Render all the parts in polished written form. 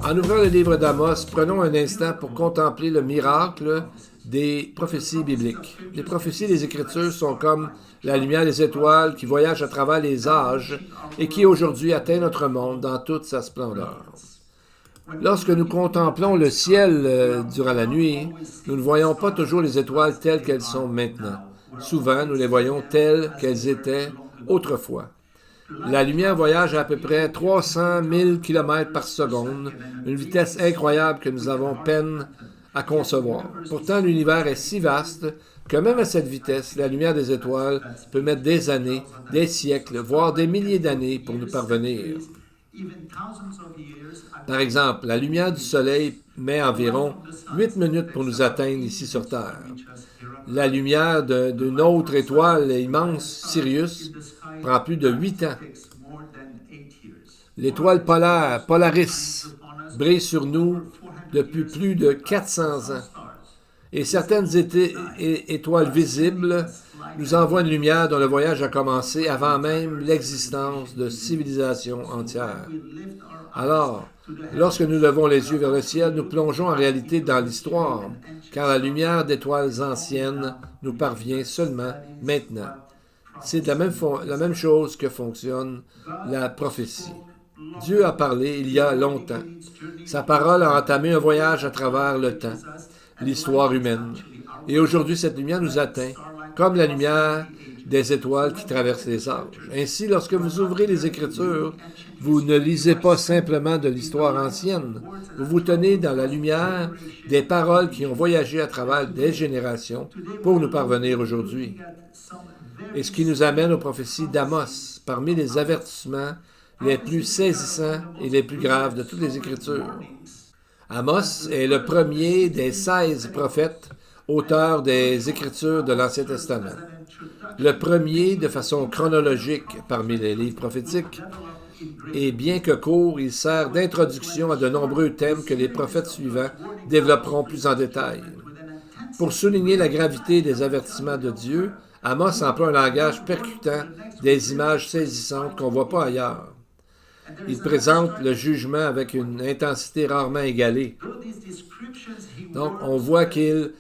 En ouvrant le livre d'Amos, prenons un instant pour contempler le miracle des prophéties bibliques. Les prophéties des Écritures sont comme la lumière des étoiles qui voyage à travers les âges et qui aujourd'hui atteint notre monde dans toute sa splendeur. Lorsque nous contemplons le ciel durant la nuit, nous ne voyons pas toujours les étoiles telles qu'elles sont maintenant. Souvent, nous les voyons telles qu'elles étaient autrefois. La lumière voyage à peu près 300 000 km par seconde, une vitesse incroyable que nous avons peine à concevoir. Pourtant, l'univers est si vaste que même à cette vitesse, la lumière des étoiles peut mettre des années, des siècles, voire des milliers d'années pour nous parvenir. Par exemple, la lumière du Soleil met environ 8 minutes pour nous atteindre ici sur Terre. La lumière d'une autre étoile immense, Sirius, prend plus de 8 ans. L'étoile polaire, Polaris, brille sur nous depuis plus de 400 ans. Et certaines étoiles visibles nous envoient une lumière dont le voyage a commencé avant même l'existence de civilisations entières. Alors, lorsque nous levons les yeux vers le ciel, nous plongeons en réalité dans l'histoire, car la lumière d'étoiles anciennes nous parvient seulement maintenant. C'est de la même chose que fonctionne la prophétie. Dieu a parlé il y a longtemps. Sa parole a entamé un voyage à travers le temps, l'histoire humaine. Et aujourd'hui, cette lumière nous atteint, comme la lumière des étoiles qui traversent les âges. Ainsi, lorsque vous ouvrez les Écritures, vous ne lisez pas simplement de l'histoire ancienne. Vous vous tenez dans la lumière des paroles qui ont voyagé à travers des générations pour nous parvenir aujourd'hui. Et ce qui nous amène aux prophéties d'Amos, parmi les avertissements les plus saisissants et les plus graves de toutes les Écritures. Amos est le premier des 16 prophètes, auteurs des Écritures de l'Ancien Testament. Le premier de façon chronologique parmi les livres prophétiques, et bien que court, il sert d'introduction à de nombreux thèmes que les prophètes suivants développeront plus en détail. Pour souligner la gravité des avertissements de Dieu, Amos emploie un langage percutant, des images saisissantes qu'on ne voit pas ailleurs. Il présente le jugement avec une intensité rarement égalée. Donc, on voit qu'il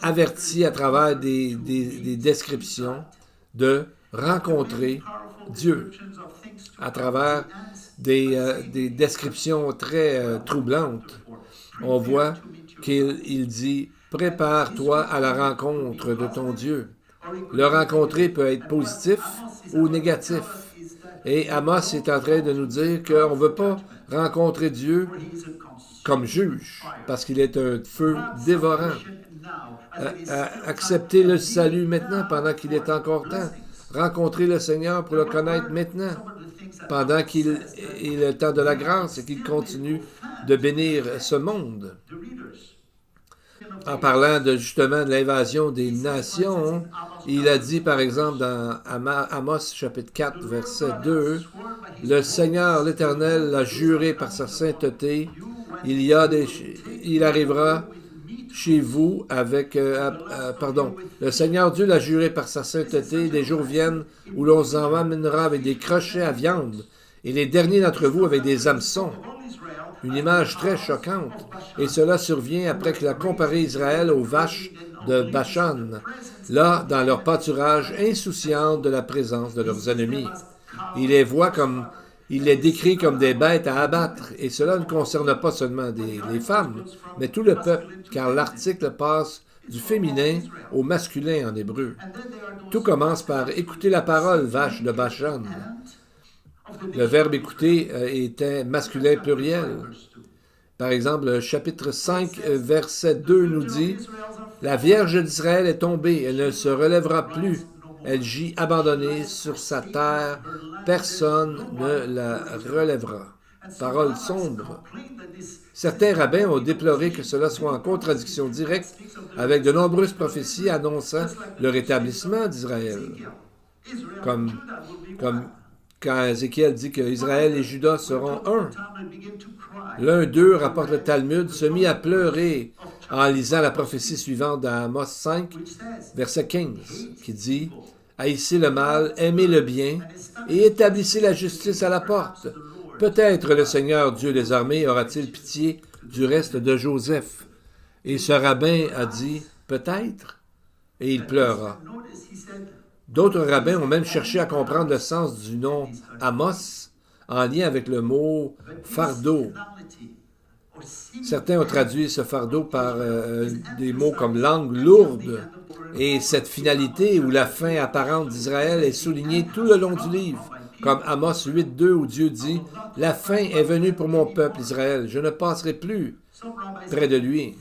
avertit à travers des descriptions de rencontrer Dieu, à travers des descriptions très troublantes. On voit qu'il dit « Prépare-toi à la rencontre de ton Dieu ». Le rencontrer peut être positif ou négatif. Et Amos est en train de nous dire qu'on ne veut pas rencontrer Dieu comme juge, parce qu'il est un feu dévorant. Accepter le salut maintenant, pendant qu'il est encore temps. Rencontrer le Seigneur pour le connaître maintenant, pendant qu'il est le temps de la grâce et qu'il continue de bénir ce monde. En parlant justement de l'invasion des nations, il a dit par exemple dans Amos chapitre 4, verset 2, « Le Seigneur l'Éternel l'a juré par sa sainteté, il arrivera chez vous avec... le Seigneur Dieu l'a juré par sa sainteté, des jours viennent où l'on vous emmènera avec des crochets à viande, et les derniers d'entre vous avec des hameçons. » Une image très choquante, et cela survient après qu'il a comparé Israël aux vaches de Bashan, là, dans leur pâturage, insouciantes de la présence de leurs ennemis. Il les décrit comme des bêtes à abattre, et cela ne concerne pas seulement les femmes, mais tout le peuple, car l'article passe du féminin au masculin en hébreu. Tout commence par « écouter la parole, vache de Bashan ». Le verbe « écouter » était masculin pluriel. Par exemple, le chapitre 5, verset 2 nous dit « La Vierge d'Israël est tombée, elle ne se relèvera plus. Elle gît abandonnée sur sa terre, personne ne la relèvera. » Parole sombre. Certains rabbins ont déploré que cela soit en contradiction directe avec de nombreuses prophéties annonçant le rétablissement d'Israël. Comme quand Ézéchiel dit que Israël et Juda seront un. L'un d'eux, rapporte le Talmud, se mit à pleurer en lisant la prophétie suivante dans Amos 5, verset 15, qui dit « Haïssez le mal, aimez le bien, et établissez la justice à la porte. Peut-être le Seigneur Dieu des armées aura-t-il pitié du reste de Joseph. » Et ce rabbin a dit « Peut-être » et il pleura. D'autres rabbins ont même cherché à comprendre le sens du nom Amos en lien avec le mot fardeau. Certains ont traduit ce fardeau par des mots comme langue lourde. Et cette finalité où la fin apparente d'Israël est soulignée tout le long du livre, comme Amos 8.2 où Dieu dit « La fin est venue pour mon peuple Israël, je ne passerai plus près de lui. »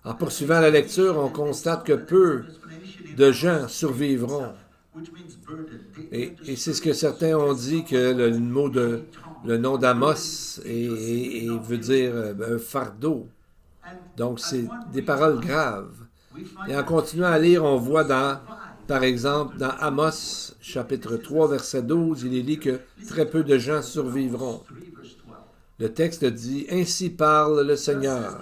En poursuivant la lecture, on constate que peu de gens survivront. Et c'est ce que certains ont dit, que le nom d'Amos veut dire un fardeau. Donc, c'est des paroles graves. Et en continuant à lire, on voit par exemple, dans Amos, chapitre 3, verset 12, il est dit que très peu de gens survivront. Le texte dit « Ainsi parle le Seigneur.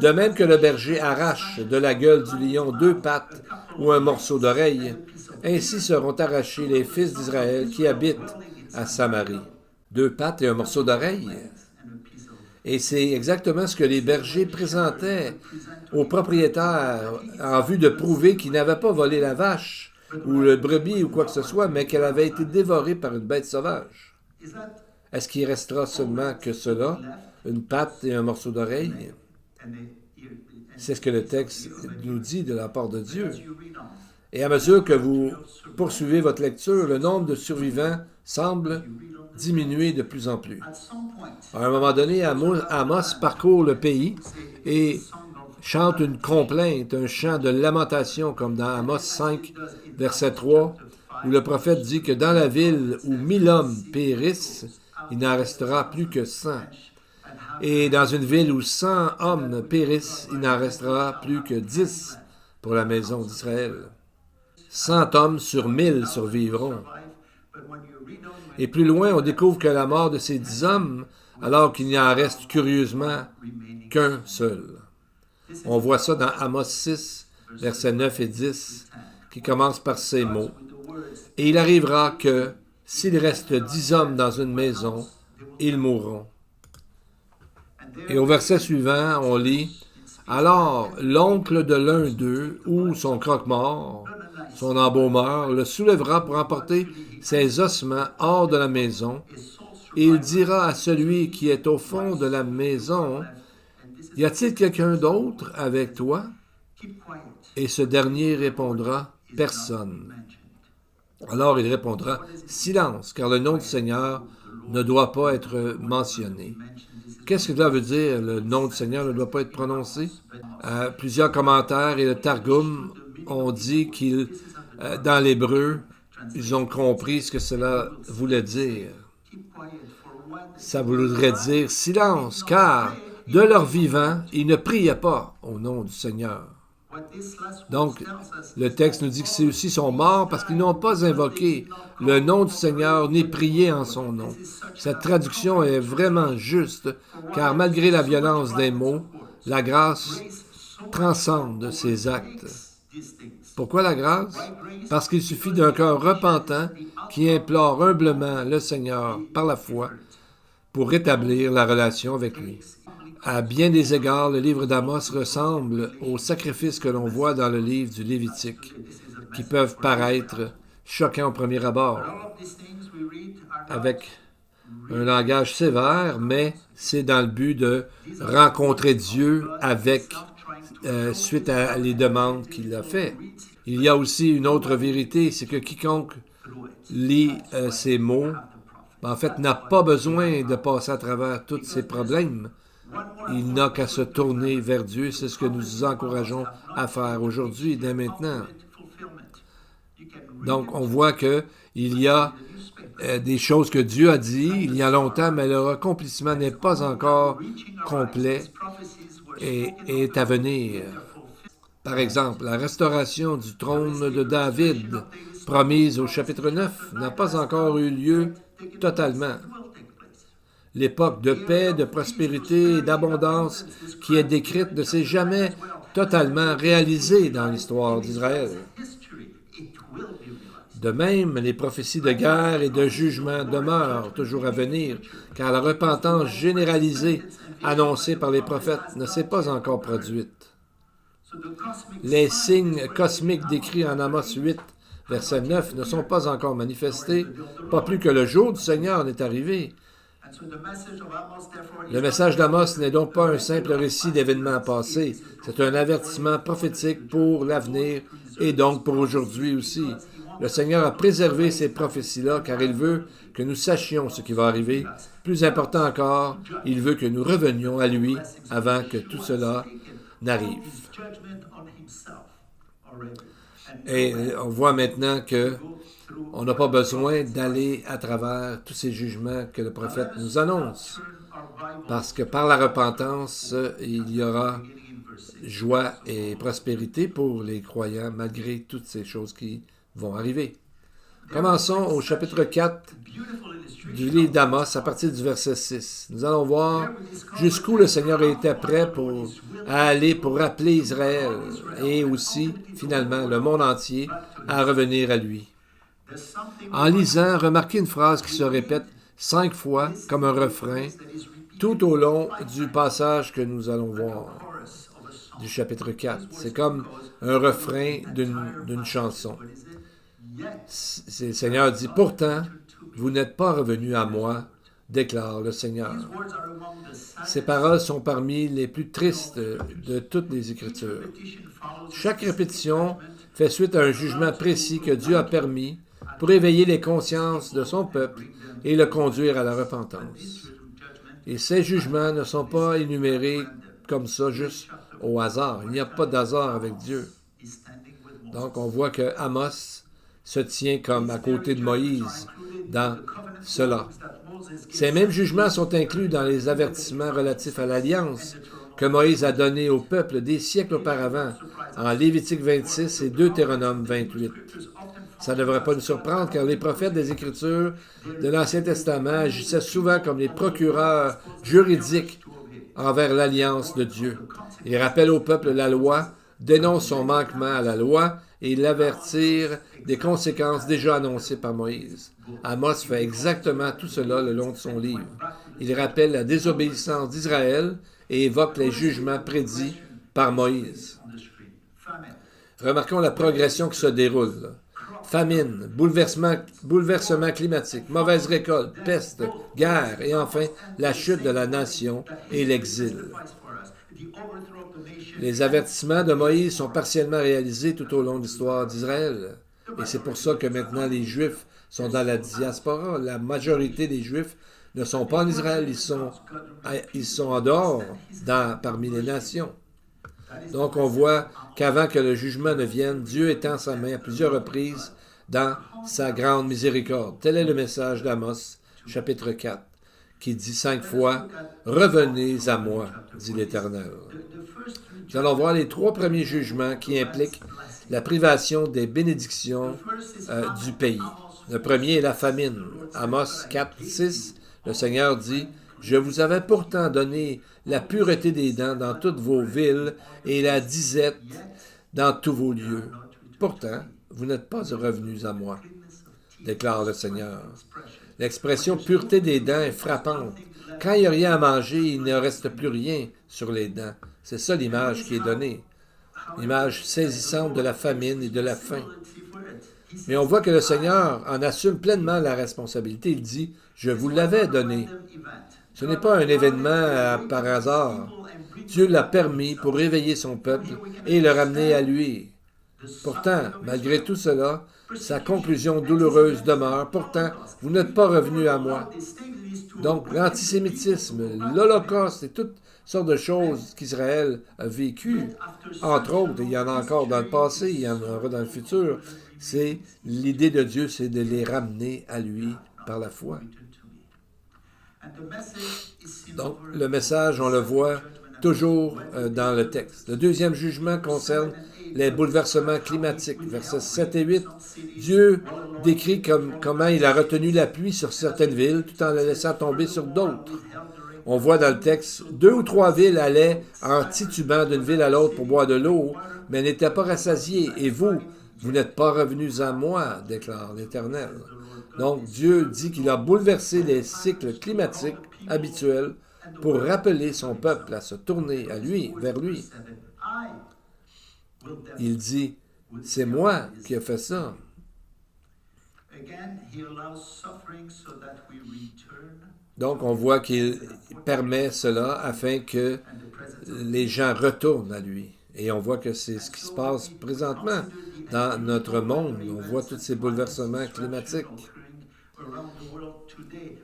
De même que le berger arrache de la gueule du lion 2 pattes ou un morceau d'oreille, ainsi seront arrachés les fils d'Israël qui habitent à Samarie. » 2 pattes et un morceau d'oreille. Et c'est exactement ce que les bergers présentaient aux propriétaires en vue de prouver qu'ils n'avaient pas volé la vache ou le brebis ou quoi que ce soit, mais qu'elle avait été dévorée par une bête sauvage. Est-ce qu'il restera seulement que cela, une patte et un morceau d'oreille? C'est ce que le texte nous dit de la part de Dieu. Et à mesure que vous poursuivez votre lecture, le nombre de survivants semble diminuer de plus en plus. À un moment donné, Amos parcourt le pays et chante une complainte, un chant de lamentation, comme dans Amos 5, verset 3, où le prophète dit que dans la ville où 1000 hommes périssent, il n'en restera plus que 100. Et dans une ville où 100 hommes périssent, il n'en restera plus que 10 pour la maison d'Israël. 100 hommes sur 1000 survivront. Et plus loin, on découvre que la mort de ces 10 hommes, alors qu'il n'y en reste curieusement qu'un seul. On voit ça dans Amos 6, versets 9 et 10, qui commence par ces mots. « Et il arrivera que, s'il reste 10 hommes dans une maison, ils mourront. » Et au verset suivant, on lit « Alors, l'oncle de l'un d'eux, ou son croque-mort, son embaumeur, le soulèvera pour emporter ses ossements hors de la maison, et il dira à celui qui est au fond de la maison, « Y a-t-il quelqu'un d'autre avec toi? » Et ce dernier répondra, « Personne. » Alors il répondra, « Silence, car le nom du Seigneur ne doit pas être mentionné. » Qu'est-ce que cela veut dire, le nom du Seigneur ne doit pas être prononcé? Plusieurs commentaires et le Targum ont dit qu'ils, dans l'hébreu, ils ont compris ce que cela voulait dire. Ça voudrait dire silence, car de leur vivant, ils ne priaient pas au nom du Seigneur. Donc, le texte nous dit que ceux-ci sont morts parce qu'ils n'ont pas invoqué le nom du Seigneur ni prié en son nom. Cette traduction est vraiment juste, car malgré la violence des mots, la grâce transcende ces actes. Pourquoi la grâce? Parce qu'il suffit d'un cœur repentant qui implore humblement le Seigneur par la foi pour rétablir la relation avec lui. À bien des égards, le livre d'Amos ressemble aux sacrifices que l'on voit dans le livre du Lévitique, qui peuvent paraître choquants au premier abord, avec un langage sévère, mais c'est dans le but de rencontrer Dieu suite à les demandes qu'il a faites. Il y a aussi une autre vérité, c'est que quiconque lit ces mots, en fait, n'a pas besoin de passer à travers tous ces problèmes. Il n'a qu'à se tourner vers Dieu. C'est ce que nous encourageons à faire aujourd'hui, dès maintenant. Donc, on voit qu'il y a des choses que Dieu a dit il y a longtemps, mais leur accomplissement n'est pas encore complet et est à venir. Par exemple, la restauration du trône de David, promise au chapitre 9, n'a pas encore eu lieu totalement. L'époque de paix, de prospérité et d'abondance qui est décrite ne s'est jamais totalement réalisée dans l'histoire d'Israël. De même, les prophéties de guerre et de jugement demeurent toujours à venir, car la repentance généralisée annoncée par les prophètes ne s'est pas encore produite. Les signes cosmiques décrits en Amos 8, verset 9, ne sont pas encore manifestés, pas plus que le jour du Seigneur n'est arrivé. Le message d'Amos n'est donc pas un simple récit d'événements passés, c'est un avertissement prophétique pour l'avenir et donc pour aujourd'hui aussi. Le Seigneur a préservé ces prophéties-là car il veut que nous sachions ce qui va arriver. Plus important encore, il veut que nous revenions à lui avant que tout cela n'arrive. Et on voit maintenant que on n'a pas besoin d'aller à travers tous ces jugements que le prophète nous annonce, parce que par la repentance, il y aura joie et prospérité pour les croyants malgré toutes ces choses qui vont arriver. Commençons au chapitre 4 du livre d'Amos à partir du verset 6. Nous allons voir jusqu'où le Seigneur était prêt à aller pour rappeler Israël et aussi, finalement, le monde entier à revenir à lui. En lisant, remarquez une phrase qui se répète 5 fois comme un refrain tout au long du passage que nous allons voir du chapitre 4. C'est comme un refrain d'une chanson. Le Seigneur dit, « Pourtant, vous n'êtes pas revenus à moi, déclare le Seigneur. » Ces paroles sont parmi les plus tristes de toutes les Écritures. Chaque répétition fait suite à un jugement précis que Dieu a permis pour éveiller les consciences de son peuple et le conduire à la repentance. Et ces jugements ne sont pas énumérés comme ça, juste au hasard. Il n'y a pas d'hasard avec Dieu. Donc, on voit que Amos se tient comme à côté de Moïse dans cela. Ces mêmes jugements sont inclus dans les avertissements relatifs à l'alliance que Moïse a donné au peuple des siècles auparavant, en Lévitique 26 et Deutéronome 28. Ça ne devrait pas nous surprendre car les prophètes des Écritures de l'Ancien Testament agissaient souvent comme les procureurs juridiques envers l'alliance de Dieu. Ils rappellent au peuple la loi, dénoncent son manquement à la loi et l'avertirent des conséquences déjà annoncées par Moïse. Amos fait exactement tout cela le long de son livre. Il rappelle la désobéissance d'Israël et évoque les jugements prédits par Moïse. Remarquons la progression qui se déroule. Famine, bouleversement climatique, mauvaise récolte, peste, guerre et enfin la chute de la nation et l'exil. Les avertissements de Moïse sont partiellement réalisés tout au long de l'histoire d'Israël. Et c'est pour ça que maintenant les Juifs sont dans la diaspora. La majorité des Juifs ne sont pas en Israël, ils sont en dehors, parmi les nations. Donc on voit qu'avant que le jugement ne vienne, Dieu étend sa main à plusieurs reprises dans sa grande miséricorde. Tel est le message d'Amos, chapitre 4, qui dit 5 fois « Revenez à moi, dit l'Éternel ». Nous allons voir les 3 premiers jugements qui impliquent la privation des bénédictions du pays. Le premier est la famine. Amos 4, 6, le Seigneur dit « Je vous avais pourtant donné la pureté des dents dans toutes vos villes et la disette dans tous vos lieux. Pourtant, vous n'êtes pas revenus à moi, déclare le Seigneur. » L'expression « pureté des dents » est frappante. Quand il n'y a rien à manger, il ne reste plus rien sur les dents. C'est ça l'image qui est donnée. L'image saisissante de la famine et de la faim. Mais on voit que le Seigneur en assume pleinement la responsabilité. Il dit « Je vous l'avais donné ». Ce n'est pas un événement par hasard. Dieu l'a permis pour réveiller son peuple et le ramener à lui. Pourtant, malgré tout cela, sa conclusion douloureuse demeure. Pourtant, vous n'êtes pas revenus à moi. Donc, l'antisémitisme, l'Holocauste et toutes sortes de choses qu'Israël a vécues, entre autres, il y en a encore dans le passé, il y en aura dans le futur, c'est l'idée de Dieu, c'est de les ramener à lui par la foi. Donc, le message, on le voit toujours dans le texte. Le deuxième jugement concerne les bouleversements climatiques. Versets 7 et 8, Dieu décrit comment il a retenu la pluie sur certaines villes tout en la laissant tomber sur d'autres. On voit dans le texte, 2 ou 3 villes allaient en titubant d'une ville à l'autre pour boire de l'eau, mais n'étaient pas rassasiées. Et vous n'êtes pas revenus à moi, déclare l'Éternel. Donc Dieu dit qu'il a bouleversé les cycles climatiques habituels pour rappeler son peuple à se tourner à lui, vers lui. Il dit, c'est moi qui ai fait ça. Donc, on voit qu'il permet cela afin que les gens retournent à lui. Et on voit que c'est ce qui se passe présentement dans notre monde. On voit tous ces bouleversements climatiques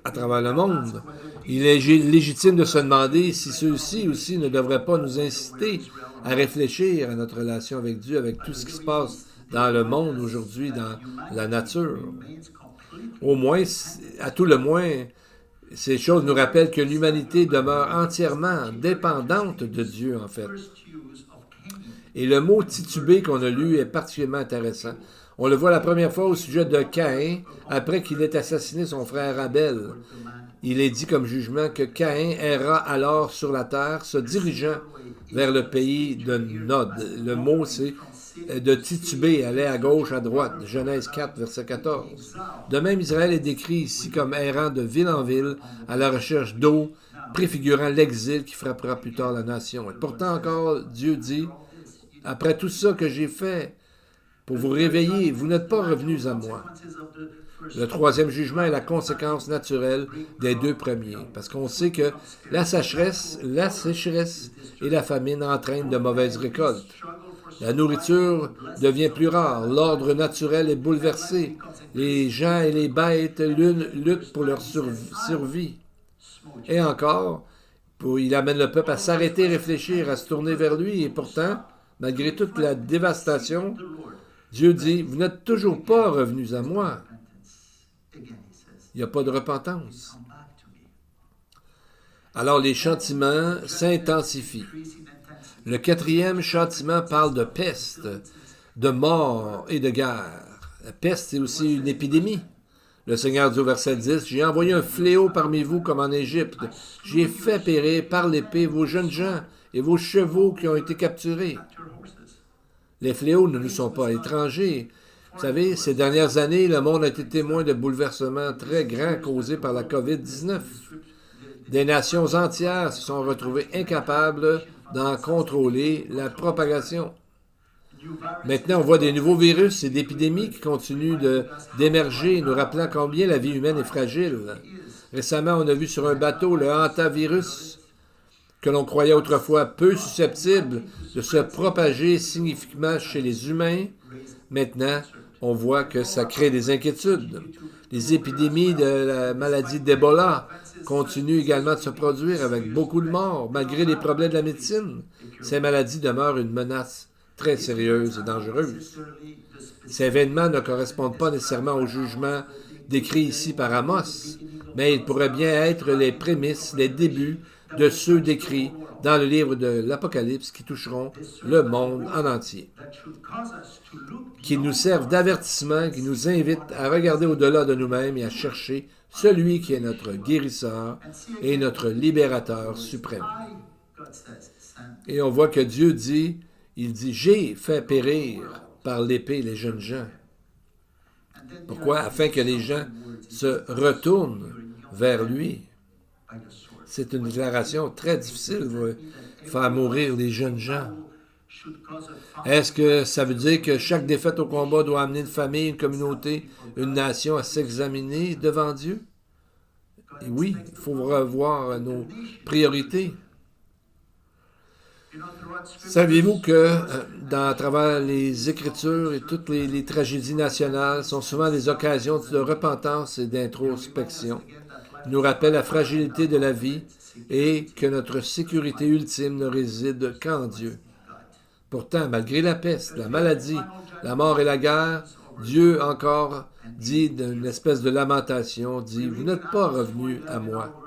à travers le monde. Il est légitime de se demander si ceux-ci aussi ne devraient pas nous inciter à réfléchir à notre relation avec Dieu, avec tout ce qui se passe dans le monde aujourd'hui, dans la nature. Au moins, à tout le moins, ces choses nous rappellent que l'humanité demeure entièrement dépendante de Dieu, en fait. Et le mot titubé qu'on a lu est particulièrement intéressant. On le voit la première fois au sujet de Caïn, après qu'il ait assassiné son frère Abel. Il est dit comme jugement que Caïn erra alors sur la terre, se dirigeant vers le pays de Nod. Le mot, c'est de tituber, aller à gauche, à droite. Genèse 4, verset 14. De même, Israël est décrit ici comme errant de ville en ville à la recherche d'eau, préfigurant l'exil qui frappera plus tard la nation. Et pourtant encore, Dieu dit, après tout ça que j'ai fait pour vous réveiller, vous n'êtes pas revenus à moi. Le troisième jugement est la conséquence naturelle des deux premiers, parce qu'on sait que la sécheresse et la famine entraînent de mauvaises récoltes. La nourriture devient plus rare, l'ordre naturel est bouleversé, les gens et les bêtes luttent pour leur survie. Et encore, il amène le peuple à s'arrêter, réfléchir, à se tourner vers lui, et pourtant, malgré toute la dévastation, Dieu dit, vous n'êtes toujours pas revenus à moi. Il n'y a pas de repentance. Alors les châtiments s'intensifient. Le quatrième châtiment parle de peste, de mort et de guerre. La peste, c'est aussi une épidémie. Le Seigneur dit au verset 10, « J'ai envoyé un fléau parmi vous comme en Égypte. J'ai fait périr par l'épée vos jeunes gens et vos chevaux qui ont été capturés. » Les fléaux ne nous sont pas étrangers. Vous savez, ces dernières années, le monde a été témoin de bouleversements très grands causés par la COVID-19. Des nations entières se sont retrouvées incapables d'en contrôler la propagation. Maintenant, on voit des nouveaux virus et d'épidémies qui continuent d'émerger, nous rappelant combien la vie humaine est fragile. Récemment, on a vu sur un bateau le hantavirus, que l'on croyait autrefois peu susceptible de se propager significativement chez les humains. Maintenant, on voit que ça crée des inquiétudes. Les épidémies de la maladie d'Ebola continuent également de se produire avec beaucoup de morts, malgré les problèmes de la médecine. Ces maladies demeurent une menace très sérieuse et dangereuse. Ces événements ne correspondent pas nécessairement au jugement décrit ici par Amos, mais ils pourraient bien être les prémices, les débuts de ceux décrits dans le livre de l'Apocalypse qui toucheront le monde en entier, qui nous servent d'avertissement, qui nous invitent à regarder au-delà de nous-mêmes et à chercher celui qui est notre guérisseur et notre libérateur suprême. Et on voit que Dieu dit, il dit, « J'ai fait périr par l'épée les jeunes gens. » Pourquoi? Afin que les gens se retournent vers lui. C'est une déclaration très difficile, faire mourir les jeunes gens. Est-ce que ça veut dire que chaque défaite au combat doit amener une famille, une communauté, une nation à s'examiner devant Dieu? Et oui, il faut revoir nos priorités. Saviez-vous que à travers les Écritures et toutes les tragédies nationales sont souvent des occasions de repentance et d'introspection? Ils nous rappellent la fragilité de la vie et que notre sécurité ultime ne réside qu'en Dieu. Pourtant, malgré la peste, la maladie, la mort et la guerre, Dieu encore dit d'une espèce de lamentation, dit « Vous n'êtes pas revenus à moi. »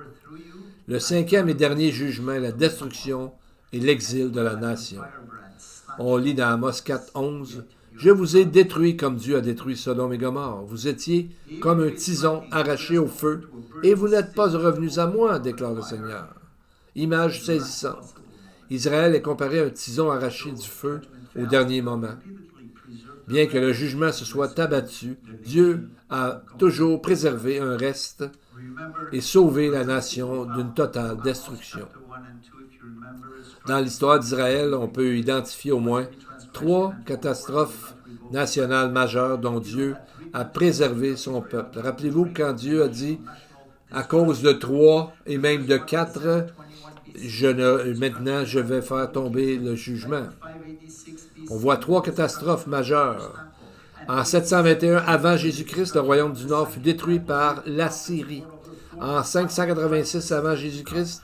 Le cinquième et dernier jugement est la destruction et l'exil de la nation. On lit dans Amos 4, 11, « Je vous ai détruit comme Dieu a détruit Sodome et Gomorrhe. Vous étiez comme un tison arraché au feu, et vous n'êtes pas revenus à moi, déclare le Seigneur. » Image saisissante. Israël est comparé à un tison arraché du feu au dernier moment. Bien que le jugement se soit abattu, Dieu a toujours préservé un reste et sauvé la nation d'une totale destruction. Dans l'histoire d'Israël, on peut identifier au moins 3 catastrophes nationales majeures dont Dieu a préservé son peuple. Rappelez-vous quand Dieu a dit, à cause de 3 et même de 4, maintenant je vais faire tomber le jugement. On voit 3 catastrophes majeures. En 721 avant Jésus-Christ, le royaume du Nord fut détruit par l'Assyrie. En 586 avant Jésus-Christ,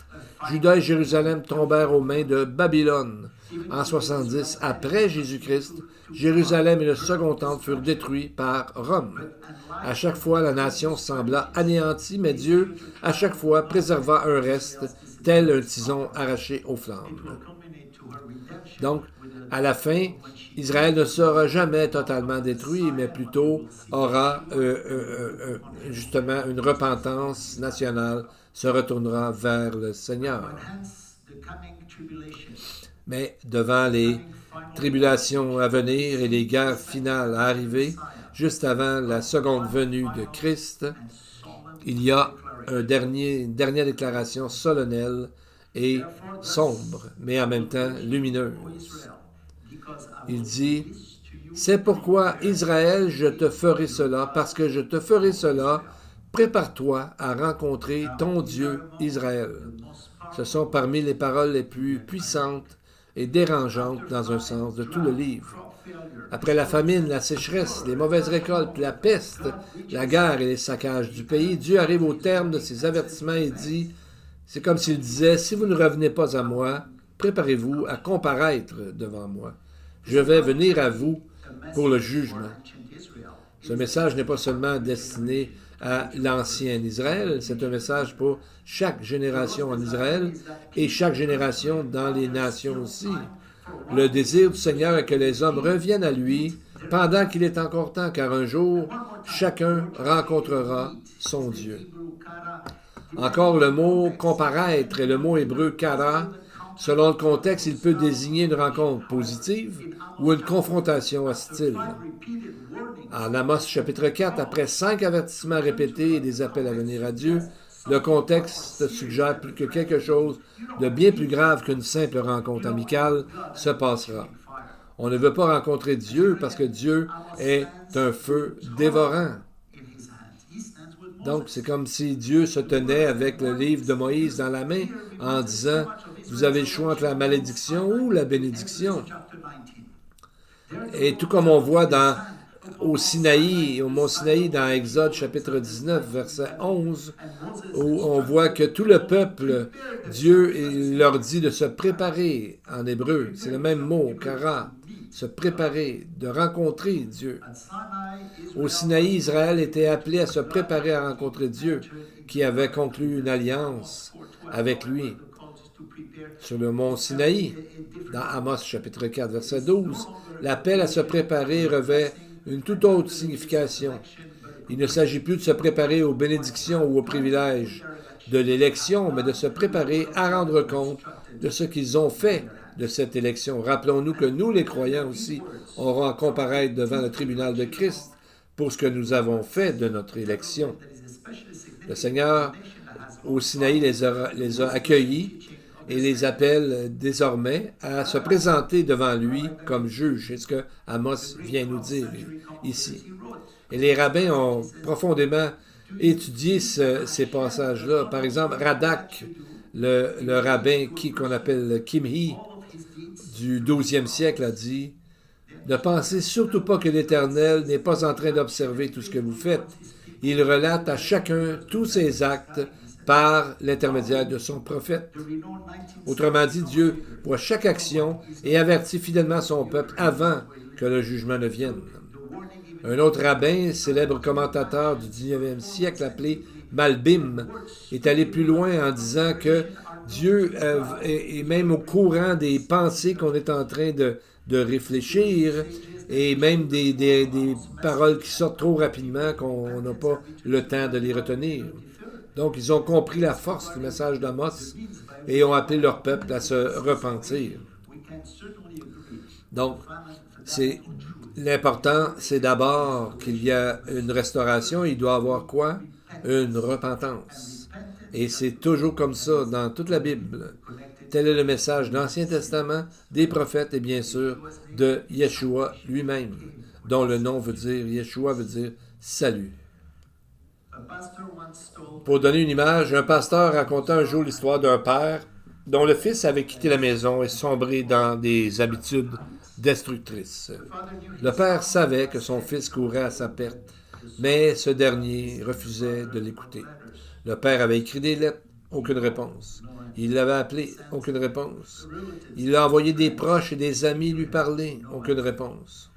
Juda et Jérusalem tombèrent aux mains de Babylone. En 70 après Jésus-Christ, Jérusalem et le second temple furent détruits par Rome. À chaque fois, la nation sembla anéantie, mais Dieu, à chaque fois, préserva un reste, tel un tison arraché aux flammes. Donc, à la fin, Israël ne sera jamais totalement détruit, mais plutôt aura justement une repentance nationale, se retournera vers le Seigneur. Mais devant les tribulations à venir et les guerres finales à arriver, juste avant la seconde venue de Christ, il y a une dernière déclaration solennelle et sombre, mais en même temps lumineuse. Il dit, « C'est pourquoi, Israël, je te ferai cela, parce que je te ferai cela, prépare-toi à rencontrer ton Dieu, Israël. » Ce sont parmi les paroles les plus puissantes et dérangeantes, dans un sens, de tout le livre. Après la famine, la sécheresse, les mauvaises récoltes, la peste, la guerre et les saccages du pays, Dieu arrive au terme de ses avertissements et dit, c'est comme s'il disait, « Si vous ne revenez pas à moi, préparez-vous à comparaître devant moi. Je vais venir à vous pour le jugement. » Ce message n'est pas seulement destiné à l'ancien Israël, c'est un message pour chaque génération en Israël et chaque génération dans les nations aussi. Le désir du Seigneur est que les hommes reviennent à lui pendant qu'il est encore temps, car un jour, chacun rencontrera son Dieu. Encore le mot « comparaître » et le mot hébreu « kara », selon le contexte, il peut désigner une rencontre positive ou une confrontation hostile. En Amos chapitre 4, après 5 avertissements répétés et des appels à venir à Dieu, le contexte suggère que quelque chose de bien plus grave qu'une simple rencontre amicale se passera. On ne veut pas rencontrer Dieu parce que Dieu est un feu dévorant. Donc, c'est comme si Dieu se tenait avec le livre de Moïse dans la main en disant, « Vous avez le choix entre la malédiction ou la bénédiction. » Et tout comme on voit au mont Sinaï, dans Exode chapitre 19, verset 11, où on voit que tout le peuple, Dieu leur dit de se préparer en hébreu. C'est le même mot, kara, se préparer, de rencontrer Dieu. Au Sinaï, Israël était appelé à se préparer à rencontrer Dieu, qui avait conclu une alliance avec lui. Sur le mont Sinaï, dans Amos chapitre 4, verset 12, l'appel à se préparer revêt une toute autre signification. Il ne s'agit plus de se préparer aux bénédictions ou aux privilèges de l'élection, mais de se préparer à rendre compte de ce qu'ils ont fait de cette élection. Rappelons-nous que nous, les croyants aussi, aurons à comparaître devant le tribunal de Christ pour ce que nous avons fait de notre élection. Le Seigneur, au Sinaï, les a accueillis et les appelle désormais à se présenter devant lui comme juge. C'est ce que Amos vient nous dire ici. Et les rabbins ont profondément étudié ces passages-là. Par exemple, Radak, le rabbin qu'on appelle Kimhi, du 12e siècle, a dit « Ne pensez surtout pas que l'Éternel n'est pas en train d'observer tout ce que vous faites. Il relate à chacun tous ses actes par l'intermédiaire de son prophète. » Autrement dit, Dieu voit chaque action et avertit fidèlement son peuple avant que le jugement ne vienne. Un autre rabbin, célèbre commentateur du 19e siècle appelé Malbim, est allé plus loin en disant que Dieu est même au courant des pensées qu'on est en train de réfléchir, et même des paroles qui sortent trop rapidement qu'on n'a pas le temps de les retenir. Donc, ils ont compris la force du message d'Amos et ont appelé leur peuple à se repentir. Donc, l'important, c'est d'abord qu'il y a une restauration. Il doit y avoir quoi? Une repentance. Et c'est toujours comme ça dans toute la Bible. Tel est le message de l'Ancien Testament, des prophètes et bien sûr de Yeshua lui-même, dont le nom veut dire, Yeshua veut dire salut. Pour donner une image, un pasteur racontait un jour l'histoire d'un père dont le fils avait quitté la maison et sombré dans des habitudes destructrices. Le père savait que son fils courait à sa perte, mais ce dernier refusait de l'écouter. Le père avait écrit des lettres, aucune réponse. Il l'avait appelé, aucune réponse. Il a envoyé des proches et des amis lui parler, aucune réponse.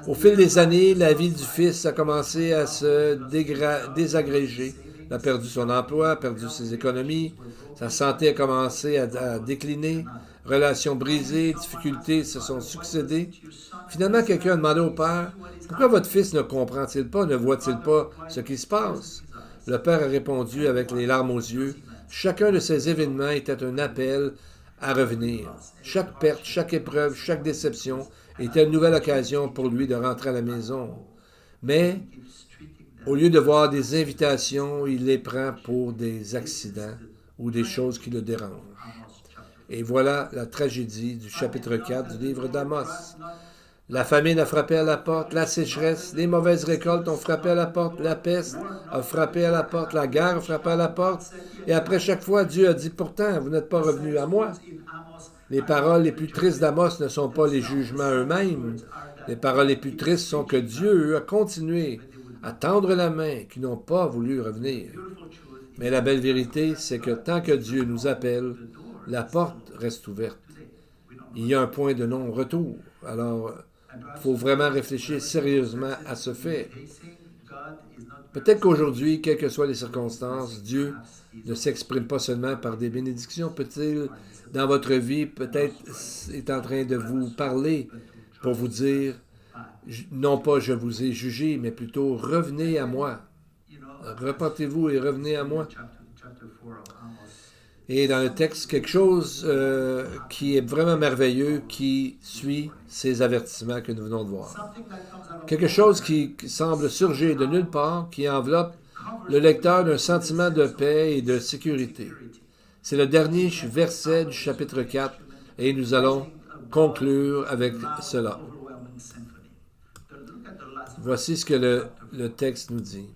Au fil des années, la vie du fils a commencé à se désagréger. Il a perdu son emploi, a perdu ses économies, sa santé a commencé à décliner, relations brisées, difficultés se sont succédées. Finalement, quelqu'un a demandé au père, « Pourquoi votre fils ne comprend-il pas, ne voit-il pas ce qui se passe? » Le père a répondu avec les larmes aux yeux, « Chacun de ces événements était un appel à revenir. Chaque perte, chaque épreuve, chaque déception était une nouvelle occasion pour lui de rentrer à la maison. Mais, au lieu de voir des invitations, il les prend pour des accidents ou des choses qui le dérangent. » Et voilà la tragédie du chapitre 4 du livre d'Amos. La famine a frappé à la porte, la sécheresse, les mauvaises récoltes ont frappé à la porte, la peste a frappé à la porte, la guerre a frappé à la porte. Et après chaque fois, Dieu a dit, « Pourtant, vous n'êtes pas revenus à moi. » Les paroles les plus tristes d'Amos ne sont pas les jugements eux-mêmes. Les paroles les plus tristes sont que Dieu a continué à tendre la main, qui n'ont pas voulu revenir. Mais la belle vérité, c'est que tant que Dieu nous appelle, la porte reste ouverte. Il y a un point de non-retour. Alors, il faut vraiment réfléchir sérieusement à ce fait. Peut-être qu'aujourd'hui, quelles que soient les circonstances, Dieu ne s'exprime pas seulement par des bénédictions. Peut-il, dans votre vie, peut-être est en train de vous parler pour vous dire, non pas je vous ai jugé, mais plutôt revenez à moi. Repentez-vous et revenez à moi. Et dans le texte, quelque chose qui est vraiment merveilleux, qui suit ces avertissements que nous venons de voir. Quelque chose qui semble surgir de nulle part, qui enveloppe le lecteur d'un sentiment de paix et de sécurité. C'est le dernier verset du chapitre 4, et nous allons conclure avec cela. Voici ce que le texte nous dit.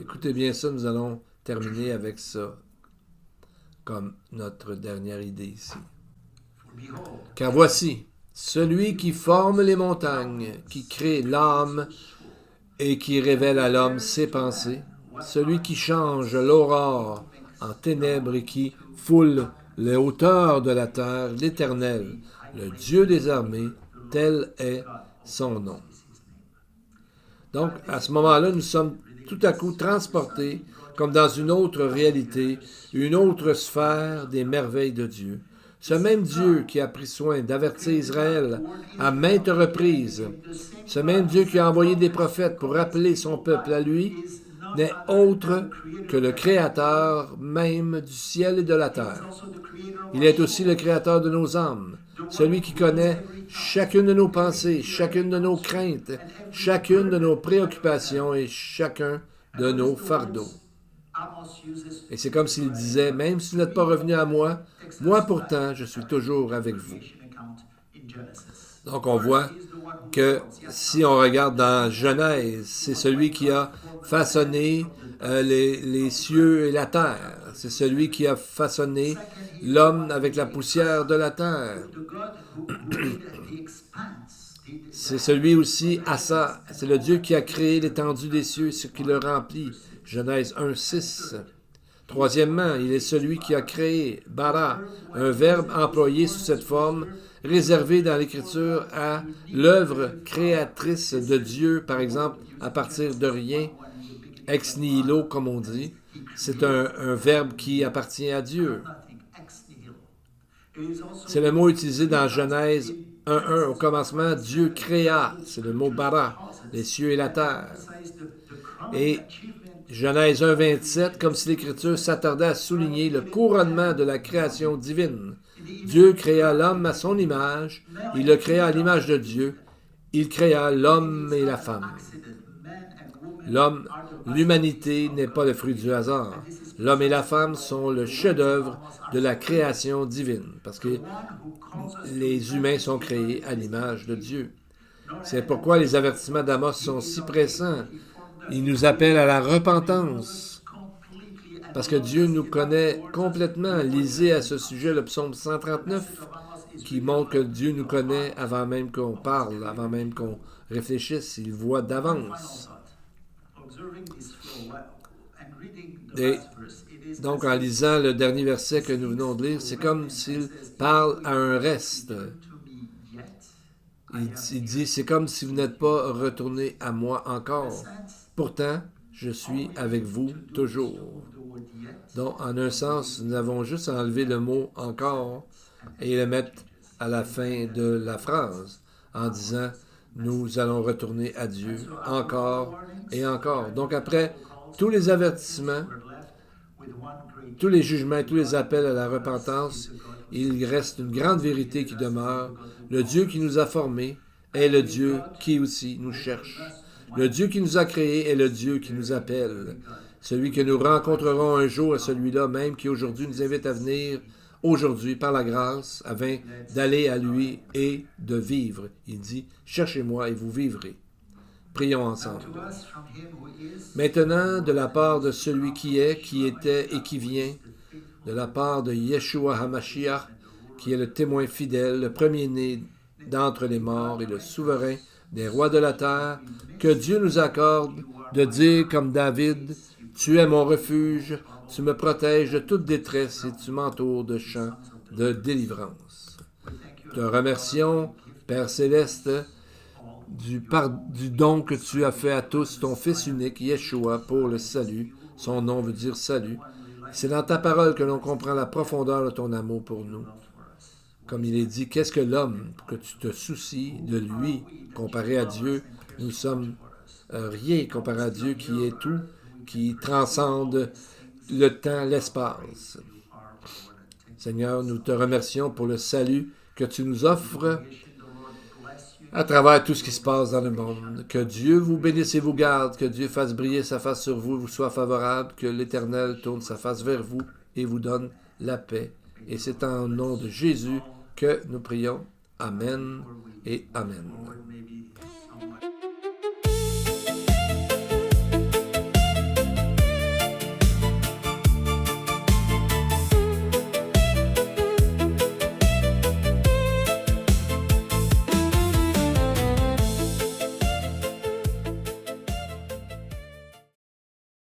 Écoutez bien ça, nous allons terminer avec ça comme notre dernière idée ici. Car voici, celui qui forme les montagnes, qui crée l'âme et qui révèle à l'homme ses pensées, celui qui change l'aurore en ténèbres et qui foule les hauteurs de la terre, l'Éternel, le Dieu des armées, tel est son nom. Donc, à ce moment-là, nous sommes tout à coup transportés comme dans une autre réalité, une autre sphère des merveilles de Dieu. Ce même Dieu qui a pris soin d'avertir Israël à maintes reprises, ce même Dieu qui a envoyé des prophètes pour rappeler son peuple à lui, n'est autre que le Créateur même du ciel et de la terre. Il est aussi le Créateur de nos âmes, celui qui connaît chacune de nos pensées, chacune de nos craintes, chacune de nos préoccupations et chacun de nos fardeaux. Et c'est comme s'il disait, même si vous n'êtes pas revenu à moi, moi pourtant, je suis toujours avec vous. Donc on voit que si on regarde dans Genèse, c'est celui qui a façonné les cieux et la terre. C'est celui qui a façonné l'homme avec la poussière de la terre. C'est celui aussi, Assa, c'est le Dieu qui a créé l'étendue des cieux et ce qui le remplit. Genèse 1, 6. Troisièmement, il est celui qui a créé, bara, un verbe employé sous cette forme, réservé dans l'Écriture à l'œuvre créatrice de Dieu, par exemple, à partir de rien, ex nihilo, comme on dit. C'est un verbe qui appartient à Dieu. C'est le mot utilisé dans Genèse 1.1, au commencement, Dieu créa, c'est le mot bara, les cieux et la terre. Et Genèse 1.27, comme si l'Écriture s'attardait à souligner le couronnement de la création divine. Dieu créa l'homme à son image, il le créa à l'image de Dieu, il créa l'homme et la femme. L'homme, l'humanité n'est pas le fruit du hasard. L'homme et la femme sont le chef-d'œuvre de la création divine, parce que les humains sont créés à l'image de Dieu. C'est pourquoi les avertissements d'Amos sont si pressants. Ils nous appellent à la repentance, parce que Dieu nous connaît complètement. Lisez à ce sujet le psaume 139, qui montre que Dieu nous connaît avant même qu'on parle, avant même qu'on réfléchisse. Il voit d'avance. Et donc, en lisant le dernier verset que nous venons de lire, c'est comme s'il parle à un reste. Il dit, c'est comme si vous n'êtes pas retourné à moi encore. Pourtant, je suis avec vous toujours. Donc, en un sens, nous avons juste enlevé le mot encore et le mettre à la fin de la phrase en disant, nous allons retourner à Dieu encore et encore. Donc, après tous les avertissements, tous les jugements, tous les appels à la repentance, il reste une grande vérité qui demeure. Le Dieu qui nous a formés est le Dieu qui aussi nous cherche. Le Dieu qui nous a créés est le Dieu qui nous appelle. Celui que nous rencontrerons un jour est celui-là même qui aujourd'hui nous invite à venir aujourd'hui par la grâce afin d'aller à lui et de vivre. Il dit, cherchez-moi et vous vivrez. Prions ensemble. Maintenant, de la part de celui qui est, qui était et qui vient, de la part de Yeshua HaMashiach, qui est le témoin fidèle, le premier-né d'entre les morts et le souverain des rois de la terre, que Dieu nous accorde de dire comme David, « Tu es mon refuge, tu me protèges de toute détresse et tu m'entoures de chants de délivrance. » Te remercions, Père céleste, du don que tu as fait à tous, ton Fils unique, Yeshua, pour le salut. Son nom veut dire salut. C'est dans ta parole que l'on comprend la profondeur de ton amour pour nous. Comme il est dit, qu'est-ce que l'homme que tu te soucies de lui comparé à Dieu? Nous sommes rien comparé à Dieu qui est tout, qui transcende le temps, l'espace. Seigneur, nous te remercions pour le salut que tu nous offres à travers tout ce qui se passe dans le monde. Que Dieu vous bénisse et vous garde, que Dieu fasse briller sa face sur vous, vous soit favorable, que l'Éternel tourne sa face vers vous et vous donne la paix. Et c'est en nom de Jésus que nous prions. Amen et Amen.